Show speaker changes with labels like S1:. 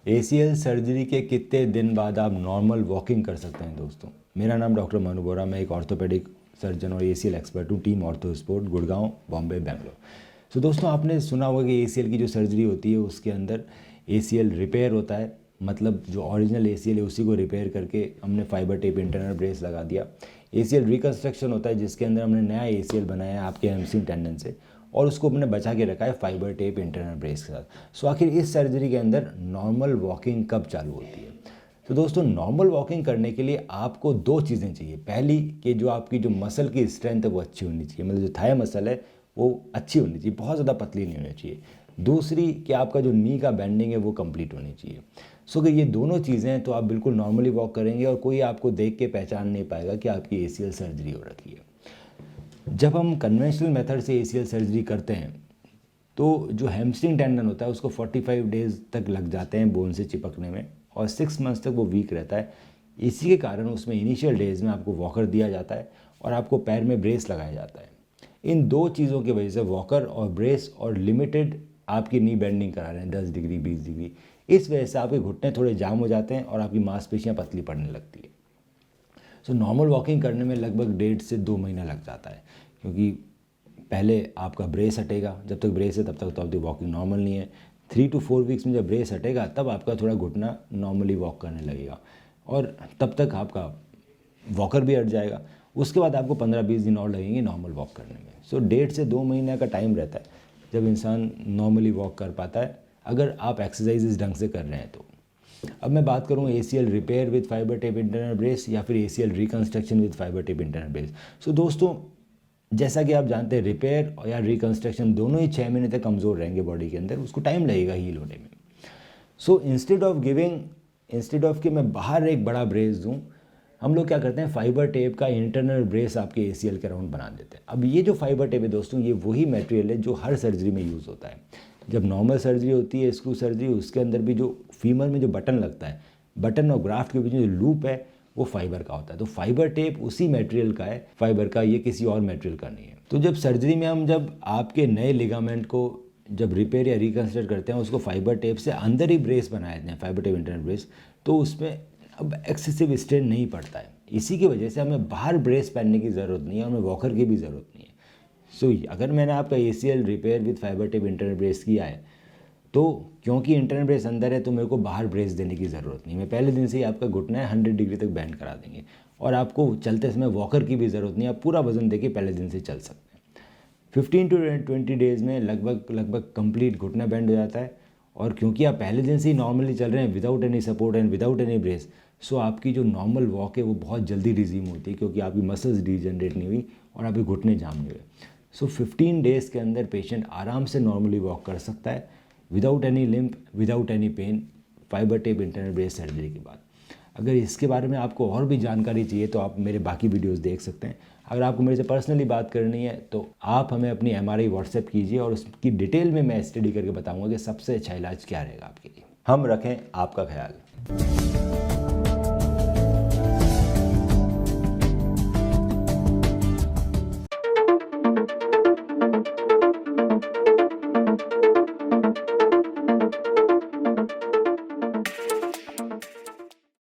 S1: ACL surgery के कितने दिन बाद आप नॉर्मल वॉकिंग कर सकते हैं दोस्तों? मेरा नाम डॉक्टर मनु बोरा, मैं एक ऑर्थोपेडिक सर्जन और एसीएल एक्सपर्ट हूँ, team ortho sport, Gurgaon, Bombay, Bangalore. तो दोस्तों, आपने सुना होगा कि एसीएल की जो सर्जरी होती है उसके अंदर एसीएल रिपेयर होता है, मतलब जो ओरिजिनल एसीएल है उसी को रिपेयर करके हमने फाइबर टेप इंटरनल ब्रेस लगा दिया। एसीएल रिकन्स्ट्रक्शन होता है जिसके अंदर हमने नया एसीएल बनाया है आपके हैमस्ट्रिंग टेंडन से और उसको हमने बचा के रखा है फाइबर टेप इंटरनल ब्रेस के साथ। सो आखिर इस सर्जरी के अंदर नॉर्मल वॉकिंग कब चालू होती है? तो दोस्तों, नॉर्मल वॉकिंग करने के लिए आपको दो चीज़ें चाहिए। पहली कि जो आपकी जो मसल की स्ट्रेंथ है वो अच्छी होनी चाहिए, मतलब जो थाई मसल है वो अच्छी होनी चाहिए, बहुत ज़्यादा पतली नहीं होनी चाहिए। दूसरी कि आपका जो नी का बेंडिंग है वो कंप्लीट होनी चाहिए। सो अगर ये दोनों चीज़ें हैं तो आप बिल्कुल नॉर्मली वॉक करेंगे और कोई आपको देख के पहचान नहीं पाएगा कि आपकी एसीएल सर्जरी हो रखी है। जब हम कन्वेंशनल मेथड से एसीएल सर्जरी करते हैं तो जो हैमस्ट्रिंग टेंडन होता है उसको 45 डेज़ तक लग जाते हैं बोन से चिपकने में और 6 मंथ्स तक वो वीक रहता है। इसी के कारण उसमें इनिशियल डेज़ में आपको वॉकर दिया जाता है और आपको पैर में ब्रेस लगाया जाता है। इन दो चीज़ों की वजह से वॉकर और ब्रेस और लिमिटेड आपकी नी बेंडिंग करा रहे हैं 10 डिग्री 20 डिग्री, इस वजह से आपके घुटने थोड़े जाम हो जाते हैं और आपकी मांसपेशियाँ पतली पड़ने लगती है। सो नॉर्मल वॉकिंग करने में लगभग 1.5 से 2 महीना लग जाता है, क्योंकि पहले आपका ब्रेस हटेगा, जब तक ब्रेस है तब तक तो आपकी वॉकिंग नॉर्मल नहीं है। 3 to 4 वीक्स में जब ब्रेस हटेगा तब आपका थोड़ा घुटना नॉर्मली वॉक करने लगेगा और तब तक आपका वॉकर भी हट जाएगा। उसके बाद आपको 15-20 दिन और लगेंगे नॉर्मल वॉक करने में। सो 1.5 से 2 महीने का टाइम रहता है जब इंसान नॉर्मली वॉक कर पाता है, अगर आप एक्सरसाइजेज ढंग से कर रहे हैं तो। अब मैं बात करूँ ACL repair with fibre tape internal brace या फिर ACL reconstruction with fibre tape internal brace. So दोस्तों, जैसा कि आप जानते हैं रिपेयर या रिकन्स्ट्रक्शन दोनों ही 6 महीने तक कमज़ोर रहेंगे बॉडी के अंदर, उसको टाइम लगेगा हील होने में। सो इंस्टेड ऑफ कि मैं बाहर एक बड़ा ब्रेस दूँ, हम लोग क्या करते हैं फाइबर टेप का इंटरनल ब्रेस आपके एसीएल के अराउंड बना देते हैं। अब ये जो फाइबर टेप है दोस्तों, ये वही मटेरियल है जो हर सर्जरी में यूज़ होता है। जब नॉर्मल सर्जरी होती है, स्क्रू सर्जरी, उसके अंदर भी जो फीमर में जो बटन लगता है, बटन और ग्राफ्ट के बीच में जो लूप है वो फाइबर का होता है। तो फाइबर टेप उसी मटेरियल का है, फाइबर का, ये किसी और मटेरियल का नहीं है। तो जब सर्जरी में जब आपके नए लिगामेंट को जब रिपेयर या रिकन्स्ट्रक्ट करते हैं, उसको फाइबर टेप से अंदर ही ब्रेस बनाए जाते हैं, फाइबर टेप इंटरनल ब्रेस, तो उसमें अब एक्सेसिव स्ट्रेन नहीं पड़ता है। इसी की वजह से हमें बाहर ब्रेस पहनने की ज़रूरत नहीं है, हमें वॉकर की भी ज़रूरत नहीं है। सो अगर मैंने आपका ACL repair with fibre tape internal brace किया है तो क्योंकि इंटरनल ब्रेस अंदर है तो मेरे को बाहर ब्रेस देने की ज़रूरत नहीं। मैं पहले दिन से ही आपका घुटना है 100 डिग्री तक बैंड करा देंगे और आपको चलते समय वॉकर की भी ज़रूरत नहीं है, आप पूरा वजन देके पहले दिन से चल सकते हैं। 15 to 20 डेज़ में लगभग कंप्लीट घुटना बैंड हो जाता है और क्योंकि आप पहले दिन से ही नॉर्मली चल रहे हैं without any support and without any brace, so आपकी जो नॉर्मल वॉक है वो बहुत जल्दी रिज्यूम होती है, क्योंकि आपकी मसल्स डिजनरेट नहीं हुई और आपके घुटने जाम नहीं हुए। सो 15 डेज़ के अंदर पेशेंट आराम से नॉर्मली वॉक कर सकता है without any limp, without any pain, fibre tape internal brace surgery के बाद। अगर इसके बारे में आपको और भी जानकारी चाहिए तो आप मेरे बाकी वीडियोस देख सकते हैं। अगर आपको मेरे से पर्सनली बात करनी है तो आप हमें अपनी एमआरआई व्हाट्सएप कीजिए और उसकी डिटेल में मैं स्टडी करके बताऊंगा कि सबसे अच्छा इलाज क्या रहेगा आपके लिए। हम रखें आपका ख्याल।